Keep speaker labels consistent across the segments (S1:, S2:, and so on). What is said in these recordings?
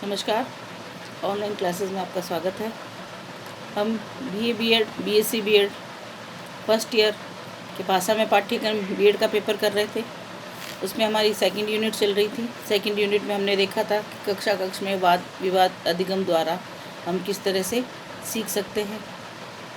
S1: नमस्कार। Online classes में आपका स्वागत है। हम BA BEd BSc BEd first year के भाषा में पाठ्यक्रम बीएड का पेपर कर रहे थे। उसमें हमारी सेकंड यूनिट चल रही थी। सेकंड यूनिट में हमने देखा था कि कक्ष में वाद विवाद अधिगम द्वारा हम किस तरह से सीख सकते हैं,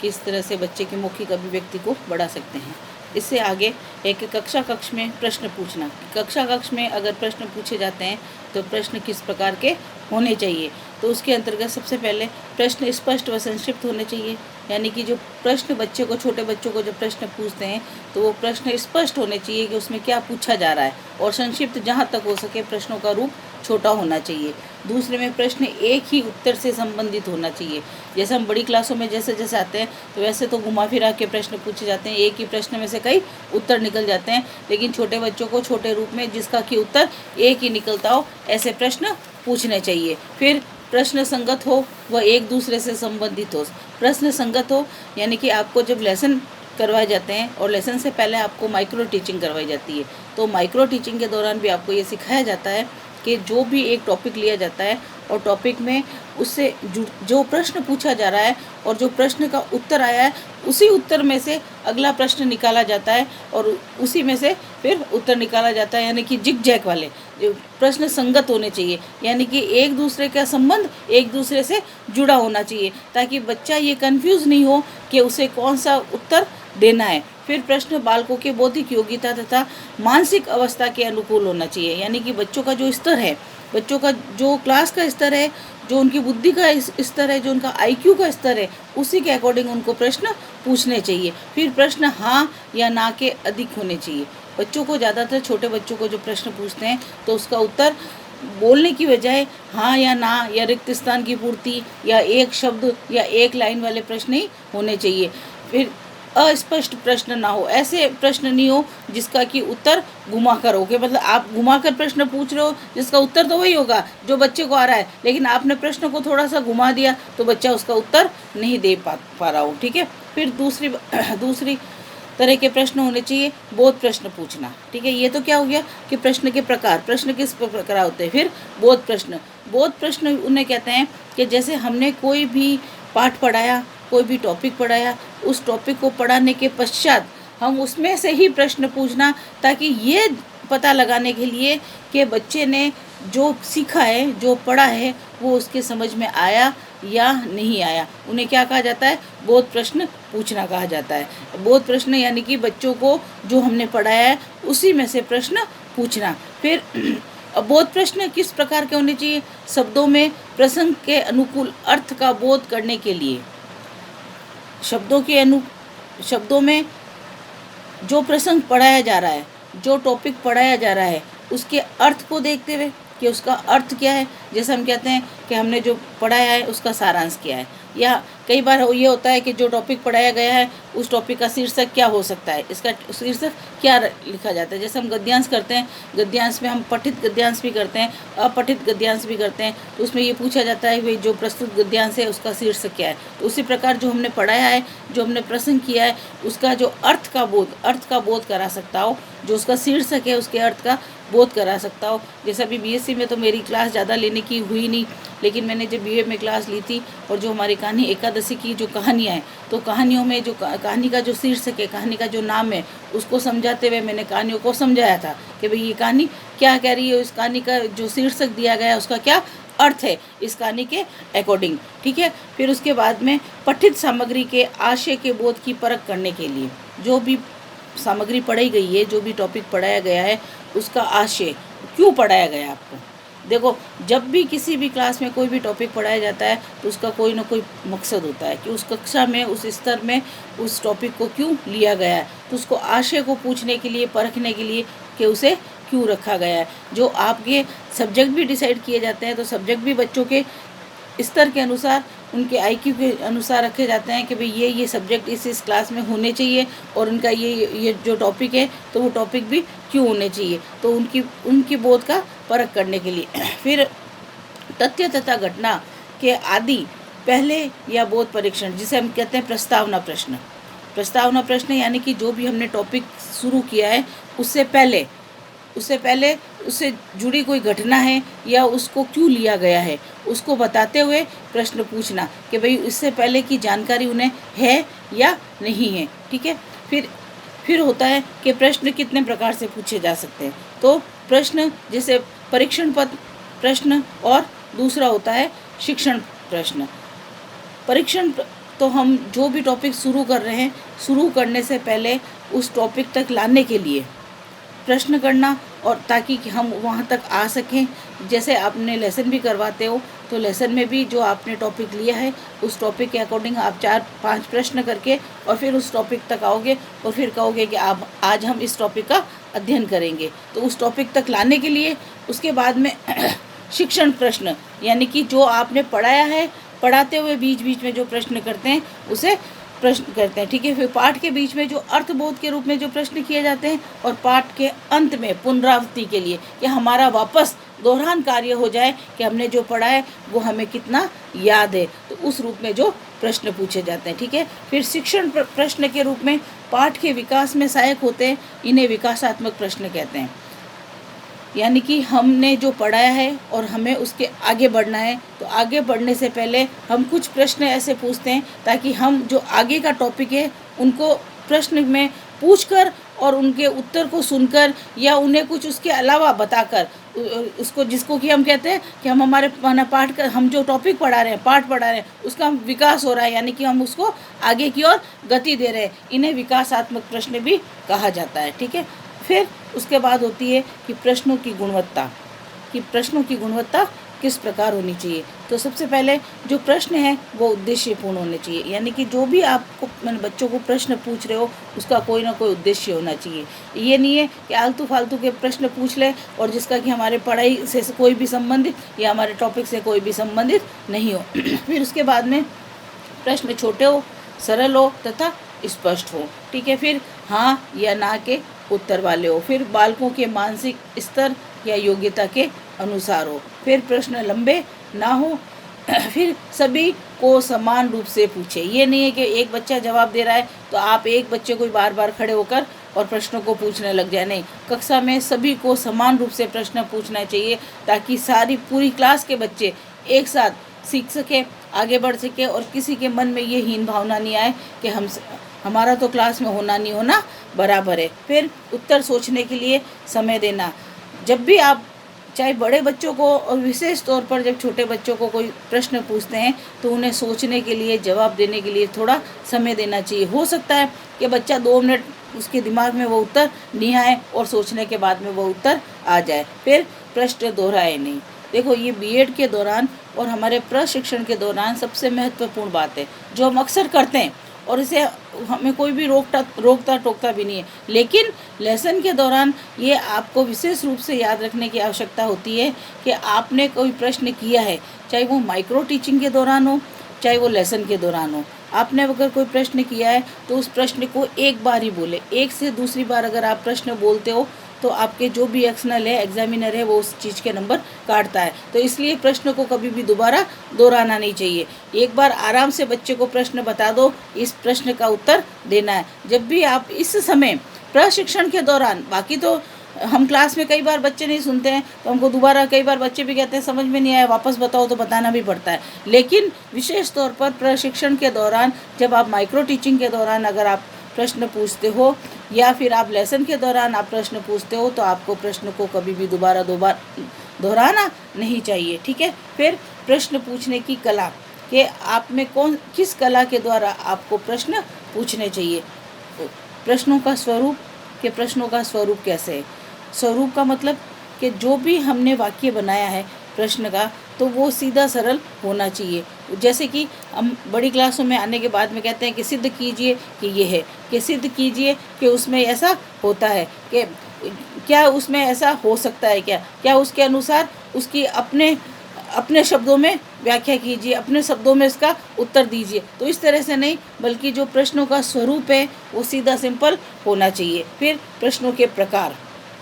S1: किस तरह से बच्चे की मौखिक अभिव्यक्ति को बढ़ा सकते हैं। इससे आगे एक कक्ष में प्रश्न पूछना। कक्ष में अगर प्रश्न पूछे जाते हैं तो प्रश्न किस प्रकार के होने चाहिए, तो उसके अंतर्गत सबसे पहले प्रश्न स्पष्ट व संक्षिप्त होने चाहिए। यानी कि जो प्रश्न छोटे बच्चों को जब प्रश्न पूछते हैं तो वो प्रश्न स्पष्ट होने चाहिए कि उसमें क्या पूछा जा रहा है, और संक्षिप्त जहाँ तक हो सके प्रश्नों का रूप छोटा होना चाहिए। दूसरे में प्रश्न एक ही उत्तर से संबंधित होना चाहिए। जैसे हम बड़ी क्लासों में जैसे जैसे आते हैं तो वैसे तो घुमा फिरा के प्रश्न पूछे जाते हैं, एक ही प्रश्न में से कई उत्तर निकल जाते हैं, लेकिन छोटे बच्चों को छोटे रूप में जिसका कि उत्तर एक ही निकलता हो ऐसे प्रश्न पूछने चाहिए। फिर प्रश्न संगत हो, वह एक दूसरे से संबंधित हो। प्रश्न संगत हो यानी कि आपको जब लेसन करवाए जाते हैं और लेसन से पहले आपको माइक्रो टीचिंग करवाई जाती है, तो माइक्रो टीचिंग के दौरान भी आपको ये सिखाया जाता है कि जो भी एक टॉपिक लिया जाता है और टॉपिक में उससे जो प्रश्न पूछा जा रहा है और जो प्रश्न का उत्तर आया है उसी उत्तर में से अगला प्रश्न निकाला जाता है और उसी में से फिर उत्तर निकाला जाता है। यानी कि जिग जैग वाले जो प्रश्न संगत होने चाहिए, यानी कि एक दूसरे का संबंध एक दूसरे से जुड़ा होना चाहिए, ताकि बच्चा ये कंफ्यूज नहीं हो कि उसे कौन सा उत्तर देना है। फिर प्रश्न बालकों के बौद्धिक योग्यता तथा मानसिक अवस्था के अनुकूल होना चाहिए। यानी कि बच्चों का जो स्तर है, बच्चों का जो क्लास का स्तर है, जो उनकी बुद्धि का स्तर है, जो उनका आईक्यू का स्तर है, उसी के अकॉर्डिंग उनको प्रश्न पूछने चाहिए। फिर प्रश्न हाँ या ना के अधिक होने चाहिए। बच्चों को ज़्यादातर छोटे बच्चों को जो प्रश्न पूछते हैं तो उसका उत्तर बोलने की बजाय हाँ या ना या रिक्त स्थान की पूर्ति या एक शब्द या एक लाइन वाले प्रश्न ही होने चाहिए। फिर अस्पष्ट प्रश्न ना हो, ऐसे प्रश्न नहीं हो जिसका कि उत्तर घुमाकर हो, कि मतलब आप घुमाकर प्रश्न पूछ रहे हो जिसका उत्तर तो वही होगा जो बच्चे को आ रहा है, लेकिन आपने प्रश्न को थोड़ा सा घुमा दिया तो बच्चा उसका उत्तर नहीं दे पा रहा हो। ठीक है। फिर दूसरी तरह के प्रश्न होने चाहिए बोध प्रश्न पूछना। ठीक है। ये तो क्या हो गया कि प्रश्न के प्रकार, प्रश्न किस प्रकार होते हैं। फिर बोध प्रश्न उन्हें कहते हैं कि जैसे हमने कोई भी पाठ पढ़ाया, कोई भी टॉपिक पढ़ाया, उस टॉपिक को पढ़ाने के पश्चात हम उसमें से ही प्रश्न पूछना, ताकि ये पता लगाने के लिए कि बच्चे ने जो सीखा है, जो पढ़ा है, वो उसके समझ में आया या नहीं आया। उन्हें क्या कहा जाता है? बोध प्रश्न पूछना कहा जाता है। बोध प्रश्न यानी कि बच्चों को जो हमने पढ़ाया है उसी में से प्रश्न पूछना। फिर बोध प्रश्न किस प्रकार के होने चाहिए? शब्दों में प्रसंग के अनुकूल अर्थ का बोध करने के लिए, शब्दों में जो प्रसंग पढ़ाया जा रहा है, जो टॉपिक पढ़ाया जा रहा है, उसके अर्थ को देखते हुए कि उसका अर्थ क्या है। जैसे हम कहते हैं कि हमने जो पढ़ाया है उसका सारांश क्या है, या कई बार ये होता है कि जो टॉपिक पढ़ाया गया है उस टॉपिक का शीर्षक क्या हो सकता है, इसका शीर्षक क्या लिखा जाता है। जैसे हम गद्यांश करते हैं, गद्यांश में हम पठित गद्यांश भी करते हैं, अपठित गद्यांश भी करते हैं, तो उसमें ये पूछा जाता है कि जो प्रस्तुत गद्यांश है उसका शीर्षक क्या है। तो उसी प्रकार जो हमने पढ़ाया है, जो हमने प्रसंग किया है, उसका जो अर्थ का बोध करा सकता हो, जो उसका शीर्षक है उसके अर्थ का बोध करा सकता हो। जैसे अभी बीएससी में तो मेरी क्लास ज़्यादा लेने की हुई नहीं, लेकिन मैंने जब बीए में क्लास ली थी और जो हमारी कहानी एकादशी की जो कहानियाँ हैं, तो कहानियों में जो कहानी का जो शीर्षक है, कहानी का जो नाम है, उसको समझाते हुए मैंने कहानियों को समझाया था कि भाई ये कहानी क्या कह रही है, इस कहानी का जो शीर्षक दिया गया है उसका क्या अर्थ है इस कहानी के अकॉर्डिंग। ठीक है। फिर उसके बाद में पठित सामग्री के आशय के बोध की परख करने के लिए, जो भी सामग्री पढ़ाई गई है, जो भी टॉपिक पढ़ाया गया है, उसका आशय क्यों पढ़ाया गया आपको। देखो, जब भी किसी भी क्लास में कोई भी टॉपिक पढ़ाया जाता है तो उसका कोई ना कोई मकसद होता है कि उस कक्षा में, उस स्तर में उस टॉपिक को क्यों लिया गया है। तो उसको आशय को पूछने के लिए, परखने के लिए कि उसे क्यों रखा गया है। जो आपके सब्जेक्ट भी डिसाइड किए जाते हैं, तो सब्जेक्ट भी बच्चों के स्तर के अनुसार, उनके आईक्यू के अनुसार रखे जाते हैं कि भाई ये सब्जेक्ट इस क्लास में होने चाहिए, और उनका ये जो टॉपिक है तो वो टॉपिक भी क्यों होने चाहिए, तो उनकी बोध का परख करने के लिए। फिर तथ्य तथा घटना के आदि पहले या बोध परीक्षण, जिसे हम कहते हैं प्रस्तावना प्रश्न यानी कि जो भी हमने टॉपिक शुरू किया है उससे पहले उससे पहले उससे जुड़ी कोई घटना है या उसको क्यों लिया गया है उसको बताते हुए प्रश्न पूछना कि भाई इससे पहले की जानकारी उन्हें है या नहीं है। ठीक है। फिर होता है कि प्रश्न कितने प्रकार से पूछे जा सकते हैं। तो प्रश्न जैसे परीक्षण पत्र प्रश्न और दूसरा होता है शिक्षण प्रश्न। परीक्षण तो हम जो भी टॉपिक शुरू कर रहे हैं, शुरू करने से पहले उस टॉपिक तक लाने के लिए प्रश्न करना, और ताकि कि हम वहाँ तक आ सकें। जैसे आपने लेसन भी करवाते हो तो लेसन में भी जो आपने टॉपिक लिया है उस टॉपिक के अकॉर्डिंग आप 4-5 प्रश्न करके और फिर उस टॉपिक तक आओगे और फिर कहोगे कि आप आज हम इस टॉपिक का अध्ययन करेंगे। तो उस टॉपिक तक लाने के लिए उसके बाद में शिक्षण प्रश्न, यानी कि जो आपने पढ़ाया है, पढ़ाते हुए बीच बीच में जो प्रश्न करते हैं उसे प्रश्न करते हैं। ठीक है। फिर पाठ के बीच में जो अर्थबोध के रूप में जो प्रश्न किए जाते हैं, और पाठ के अंत में पुनरावृत्ति के लिए कि हमारा वापस दोहरान कार्य हो जाए कि हमने जो पढ़ा है वो हमें कितना याद है, तो उस रूप में जो प्रश्न पूछे जाते हैं। ठीक है। फिर शिक्षण प्रश्न के रूप में पाठ के विकास में सहायक होते हैं, इन्हें विकासात्मक प्रश्न कहते हैं। यानी कि हमने जो पढ़ाया है और हमें उसके आगे बढ़ना है, तो आगे बढ़ने से पहले हम कुछ प्रश्न ऐसे पूछते हैं ताकि हम जो आगे का टॉपिक है उनको प्रश्न में पूछकर और उनके उत्तर को सुनकर या उन्हें कुछ उसके अलावा बताकर उसको, जिसको कि हम कहते हैं कि हम हमारे पाठ का, हम जो टॉपिक पढ़ा रहे हैं, पाठ पढ़ा रहे हैं, उसका विकास हो रहा है, यानी कि हम उसको आगे की ओर गति दे रहे हैं। इन्हें विकासात्मक प्रश्न भी कहा जाता है। ठीक है। फिर उसके बाद होती है कि प्रश्नों की गुणवत्ता किस प्रकार होनी चाहिए। तो सबसे पहले जो प्रश्न है वो उद्देश्यपूर्ण होने चाहिए, यानी कि जो भी आपको बच्चों को प्रश्न पूछ रहे हो उसका कोई ना कोई उद्देश्य होना चाहिए। ये नहीं है कि आलतू फालतू के प्रश्न पूछ ले और जिसका कि हमारे पढ़ाई से कोई भी संबंधित या हमारे टॉपिक से कोई भी संबंधित नहीं हो। फिर उसके बाद में प्रश्न छोटे हो, सरल हो तथा स्पष्ट हो। ठीक है। फिर हाँ या ना के उत्तर वाले हो। फिर बालकों के मानसिक स्तर या योग्यता के अनुसार हो। फिर प्रश्न लंबे ना हो। फिर सभी को समान रूप से पूछे। ये नहीं है कि एक बच्चा जवाब दे रहा है तो आप एक बच्चे को बार बार खड़े होकर और प्रश्नों को पूछने लग जाए। नहीं, कक्षा में सभी को समान रूप से प्रश्न पूछना चाहिए ताकि सारी पूरी क्लास के बच्चे एक साथ सीख सके, आगे बढ़ सके और किसी के मन में ये हीन भावना नहीं आए कि हमारा तो क्लास में होना नहीं होना बराबर है। फिर उत्तर सोचने के लिए समय देना। जब भी आप चाहे बड़े बच्चों को और विशेष तौर पर जब छोटे बच्चों को कोई प्रश्न पूछते हैं तो उन्हें सोचने के लिए, जवाब देने के लिए थोड़ा समय देना चाहिए। हो सकता है कि बच्चा 2 मिनट उसके दिमाग में वो उत्तर नहीं आए और सोचने के बाद में वो उत्तर आ जाए। फिर प्रश्न दोहराए नहीं। देखो, ये बीएड के दौरान और हमारे प्रशिक्षण के दौरान सबसे महत्वपूर्ण बात है जो हम अक्सर करते हैं और इसे हमें कोई भी रोकता टोकता भी नहीं है, लेकिन लेसन के दौरान ये आपको विशेष रूप से याद रखने की आवश्यकता होती है कि आपने कोई प्रश्न किया है, चाहे वो माइक्रो टीचिंग के दौरान हो चाहे वो लेसन के दौरान हो। आपने अगर कोई प्रश्न किया है तो उस प्रश्न को एक बार ही बोले। एक से दूसरी बार अगर आप प्रश्न बोलते हो तो आपके जो भी एक्सटर्नल है, एग्जामिनर है, वो उस चीज़ के नंबर काटता है। तो इसलिए प्रश्न को कभी भी दोबारा दोहराना नहीं चाहिए। एक बार आराम से बच्चे को प्रश्न बता दो, इस प्रश्न का उत्तर देना है। जब भी आप इस समय प्रशिक्षण के दौरान, बाकी तो हम क्लास में कई बार बच्चे नहीं सुनते हैं तो हमको दोबारा, कई बार बच्चे भी कहते हैं समझ में नहीं आया, वापस बताओ, तो बताना भी पड़ता है। लेकिन विशेष तौर पर प्रशिक्षण के दौरान, जब आप माइक्रो टीचिंग के दौरान अगर आप प्रश्न पूछते हो या फिर आप लेसन के दौरान आप प्रश्न पूछते हो तो आपको प्रश्न को कभी भी दोबारा दोहराना नहीं चाहिए। ठीक है। फिर प्रश्न पूछने की कला कि आप में किस कला के द्वारा आपको प्रश्न पूछने चाहिए। प्रश्नों का स्वरूप कैसे है। स्वरूप का मतलब कि जो भी हमने वाक्य बनाया है प्रश्न का, तो वो सीधा सरल होना चाहिए। जैसे कि हम बड़ी क्लासों में आने के बाद में कहते हैं कि सिद्ध कीजिए कि ये है, कि सिद्ध कीजिए कि उसमें ऐसा होता है, कि क्या उसमें ऐसा हो सकता है, क्या उसके अनुसार उसकी अपने शब्दों में व्याख्या कीजिए, अपने शब्दों में इसका उत्तर दीजिए। तो इस तरह से नहीं, बल्कि जो प्रश्नों का स्वरूप है वो सीधा सिंपल होना चाहिए। फिर प्रश्नों के प्रकार,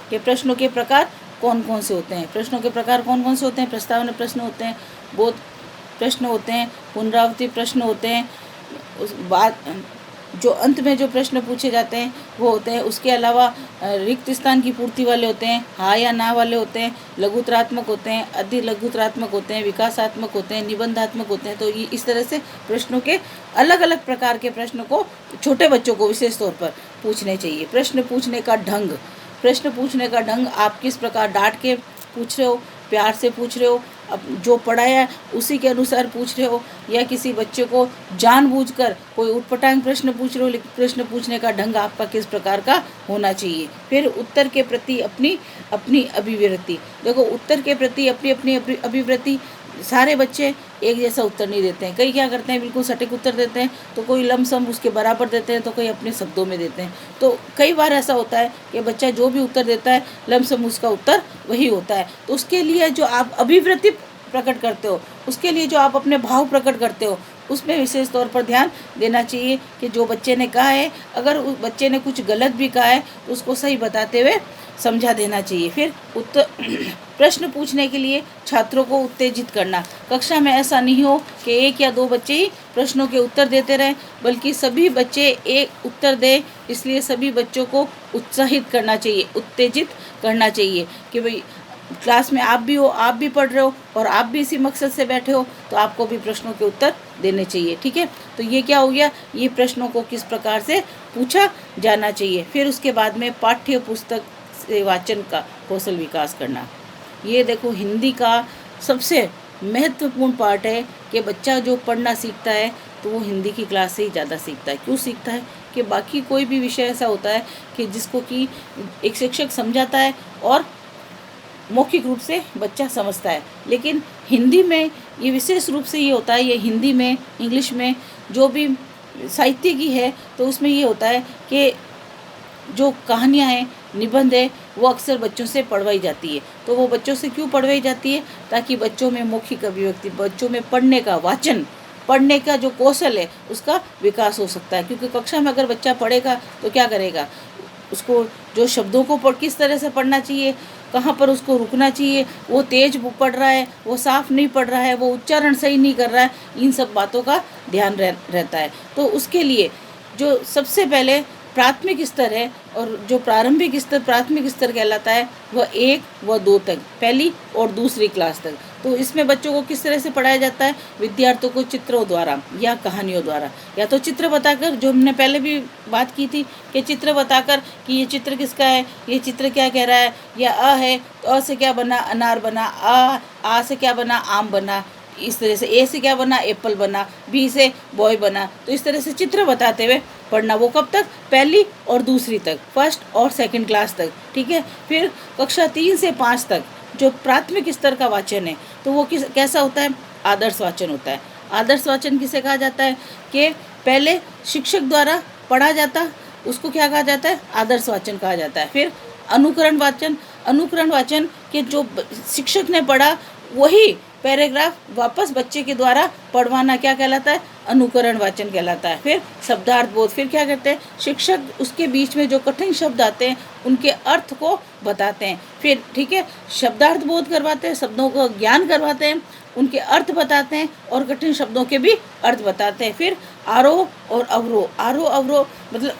S1: कि प्रश्नों के प्रकार कौन कौन से होते हैं। प्रश्नों के प्रकार कौन कौन से होते हैं। प्रस्तावना प्रश्न होते हैं, बोध प्रश्न होते हैं, पुनरावृत्ति प्रश्न होते हैं, जो अंत में जो प्रश्न पूछे जाते हैं वो होते हैं। उसके अलावा रिक्त स्थान की पूर्ति वाले होते हैं, हाँ या ना वाले होते हैं, लघुतरात्मक होते हैं, अधि लघुतरात्मक होते हैं, विकासात्मक होते हैं, निबंधात्मक होते हैं। तो ये इस तरह से प्रश्नों के अलग अलग प्रकार के प्रश्न को छोटे बच्चों को विशेष तौर पर पूछने चाहिए। प्रश्न पूछने का ढंग आप किस प्रकार डांट के पूछ रहे हो, प्यार से पूछ रहे हो, अब जो पढ़ाया है उसी के अनुसार पूछ रहे हो, या किसी बच्चे को जानबूझकर कोई उटपटांग प्रश्न पूछ रहे हो। लेकिन प्रश्न पूछने का ढंग आपका किस प्रकार का होना चाहिए। फिर उत्तर के प्रति अपनी अपनी अभिव्यक्ति। देखो, उत्तर के प्रति अपनी अपनी अभिव्यक्ति, सारे बच्चे एक जैसा उत्तर नहीं देते हैं। कई क्या करते हैं, बिल्कुल सटीक उत्तर देते हैं, तो कोई लमसम उसके बराबर देते हैं, तो कोई अपने शब्दों में देते हैं। तो कई बार ऐसा होता है कि बच्चा जो भी उत्तर देता है लमसम उसका उत्तर वही होता है। तो उसके लिए जो आप अभिव्यक्ति प्रकट करते हो, उसके लिए जो आप अपने भाव प्रकट करते हो, उसमें विशेष तौर पर ध्यान देना चाहिए कि जो बच्चे ने कहा है, अगर उस बच्चे ने कुछ गलत भी कहा है तो उसको सही बताते हुए समझा देना चाहिए। फिर उत्तर प्रश्न पूछने के लिए छात्रों को उत्तेजित करना। कक्षा में ऐसा नहीं हो कि एक या दो बच्चे ही प्रश्नों के उत्तर देते रहें, बल्कि सभी बच्चे एक उत्तर दें। इसलिए सभी बच्चों को उत्साहित करना चाहिए, उत्तेजित करना चाहिए कि भाई क्लास में आप भी हो, आप भी पढ़ रहे हो और आप भी इसी मकसद से बैठे हो, तो आपको भी प्रश्नों के उत्तर देने चाहिए। ठीक है, तो ये क्या हो गया, ये प्रश्नों को किस प्रकार से पूछा जाना चाहिए। फिर उसके बाद में पाठ्य पुस्तक से वाचन का कौशल विकास करना। ये देखो, हिंदी का सबसे महत्वपूर्ण पार्ट है कि बच्चा जो पढ़ना सीखता है तो वो हिंदी की क्लास से ही ज़्यादा सीखता है। क्यों सीखता है कि बाकी कोई भी विषय ऐसा होता है कि जिसको कि एक शिक्षक समझाता है और मौखिक रूप से बच्चा समझता है, लेकिन हिंदी में ये विशेष रूप से ये होता है। ये हिंदी में, इंग्लिश में जो भी साहित्य की है, तो उसमें ये होता है कि जो कहानियाँ हैं, निबंध है, वो अक्सर बच्चों से पढ़वाई जाती है। तो वो बच्चों से क्यों पढ़वाई जाती है, ताकि बच्चों में मौखिक अभिव्यक्ति, बच्चों में पढ़ने का, वाचन पढ़ने का जो कौशल है उसका विकास हो सकता है। क्योंकि कक्षा में अगर बच्चा पढ़ेगा तो क्या करेगा, उसको जो शब्दों को किस तरह से पढ़ना चाहिए, कहाँ पर उसको रुकना चाहिए, वो तेज पढ़ रहा है, वो साफ नहीं पढ़ रहा है, वो उच्चारण सही नहीं कर रहा है, इन सब बातों का ध्यान रहता है। तो उसके लिए जो सबसे पहले प्राथमिक स्तर है, और जो प्रारंभिक स्तर कहलाता है, वह 1 व 2 तक, पहली और दूसरी क्लास तक। तो इसमें बच्चों को किस तरह से पढ़ाया जाता है, विद्यार्थियों को चित्रों द्वारा या कहानियों द्वारा, या तो चित्र बताकर, जो हमने पहले भी बात की थी कि चित्र बताकर कि ये चित्र किसका है, ये चित्र क्या कह रहा है, या अ है तो अ से क्या बना, अनार बना, आ से क्या बना, आम बना, इस तरह से ए से क्या बना, एप्पल बना, बी से बॉय बना। तो इस तरह से चित्र बताते हुए पढ़ना। वो कब तक, पहली और दूसरी तक, फर्स्ट और सेकंड क्लास तक। ठीक है, फिर कक्षा 3 से 5 तक जो प्राथमिक स्तर का वाचन है, तो वो कैसा होता है, आदर्श वाचन होता है। आदर्श वाचन किसे कहा जाता है कि पहले शिक्षक द्वारा पढ़ा जाता, उसको क्या कहा जाता है, आदर्श वाचन कहा जाता है। फिर अनुकरण वाचन के जो शिक्षक ने पढ़ा वही पैराग्राफ वापस बच्चे के द्वारा पढ़वाना क्या कहलाता है, अनुकरण वाचन कहलाता है। फिर शब्दार्थ बोध, फिर क्या करते हैं, शिक्षक उसके बीच में जो कठिन शब्द आते हैं उनके अर्थ को बताते हैं। फिर ठीक है, शब्दार्थ बोध करवाते हैं, शब्दों का ज्ञान करवाते हैं, उनके अर्थ बताते हैं और कठिन शब्दों के भी अर्थ बताते हैं। फिर आरोह और अवरोह मतलब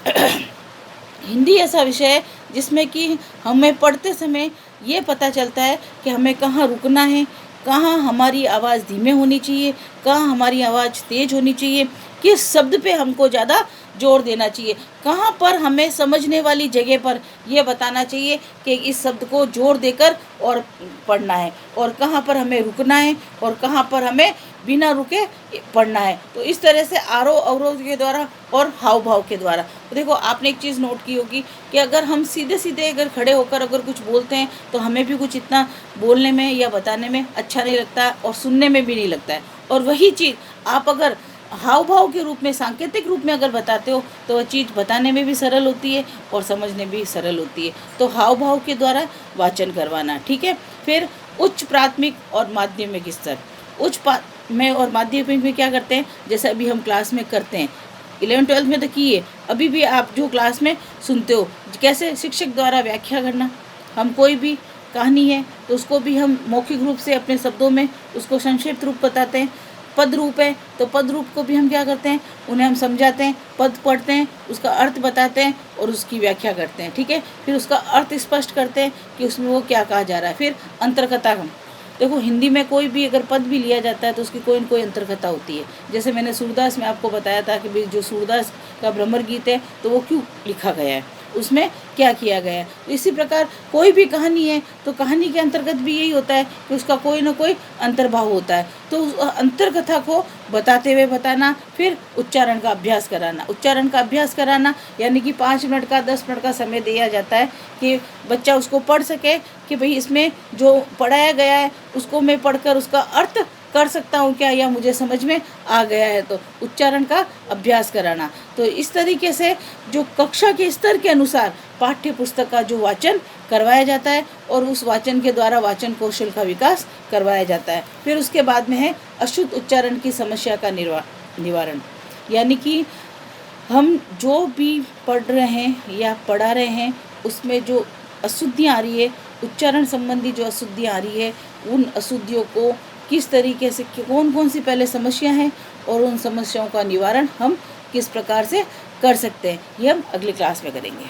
S1: हिंदी ऐसा विषय है जिसमें कि हमें पढ़ते समय ये पता चलता है कि हमें कहाँ रुकना है, कहाँ हमारी आवाज़ धीमे होनी चाहिए, कहाँ हमारी आवाज़ तेज होनी चाहिए, किस शब्द पे हमको ज़्यादा जोर देना चाहिए, कहाँ पर हमें समझने वाली जगह पर यह बताना चाहिए कि इस शब्द को जोर देकर और पढ़ना है, और कहाँ पर हमें रुकना है और कहाँ पर हमें बिना रुके पढ़ना है। तो इस तरह से आरोह अवरोध के द्वारा और हाव भाव के द्वारा। तो देखो, आपने एक चीज़ नोट की होगी कि अगर हम सीधे सीधे अगर खड़े होकर अगर कुछ बोलते हैं तो हमें भी कुछ इतना बोलने में या बताने में अच्छा नहीं लगता और सुनने में भी नहीं लगता है। और वही चीज़ आप अगर हाव भाव के रूप में, सांकेतिक रूप में अगर बताते हो तो वह चीज़ बताने में भी सरल होती है और समझने भी सरल होती है। तो हाव भाव के द्वारा वाचन करवाना। ठीक है, फिर उच्च प्राथमिक और माध्यमिक स्तर। में और माध्यमिक में क्या करते हैं, जैसे अभी हम क्लास में करते हैं, 11वीं-12वीं में तो किए, अभी भी आप जो क्लास में सुनते हो, कैसे शिक्षक द्वारा व्याख्या करना। हम कोई भी कहानी है तो उसको भी हम मौखिक रूप से अपने शब्दों में उसको संक्षिप्त रूप बताते हैं, पद रूप है तो पद रूप को भी हम क्या करते हैं, उन्हें हम समझाते हैं, पद पढ़ते हैं, उसका अर्थ बताते हैं और उसकी व्याख्या करते हैं। ठीक है, फिर उसका अर्थ स्पष्ट करते हैं कि उसमें वो क्या कहा जा रहा है। फिर अंतर्कथा, हम देखो हिंदी में कोई भी अगर पद भी लिया जाता है तो उसकी कोई न कोई अंतर्कथा होती है। जैसे मैंने सूरदास में आपको बताया था कि भाई जो सूरदास का भ्रमर गीत है तो वो क्यों लिखा गया है, उसमें क्या किया गया है। तो इसी प्रकार कोई भी कहानी है तो कहानी के अंतर्गत भी यही होता है कि उसका कोई ना कोई अंतर्भाव होता है। तो उस अंतर्कथा को बताते हुए बताना, फिर उच्चारण का अभ्यास कराना। उच्चारण का अभ्यास कराना यानी कि 5 मिनट का 10 मिनट का समय दिया जाता है कि बच्चा उसको पढ़ सके कि भाई इसमें जो पढ़ाया गया है उसको मैं पढ़कर उसका अर्थ कर सकता हूँ क्या, या मुझे समझ में आ गया है। तो उच्चारण का अभ्यास कराना। तो इस तरीके से जो कक्षा के स्तर के अनुसार पाठ्य पुस्तक का जो वाचन करवाया जाता है और उस वाचन के द्वारा वाचन कौशल का विकास करवाया जाता है। फिर उसके बाद में है अशुद्ध उच्चारण की समस्या का निवारण। यानी कि हम जो भी पढ़ रहे हैं या पढ़ा रहे हैं उसमें जो अशुद्धियाँ आ रही है, उच्चारण संबंधी जो अशुद्धियाँ आ रही है, उन अशुद्धियों को किस तरीके से, कौन कौन सी पहले समस्या हैं और उन समस्याओं का निवारण हम किस प्रकार से कर सकते हैं, ये हम अगली क्लास में करेंगे।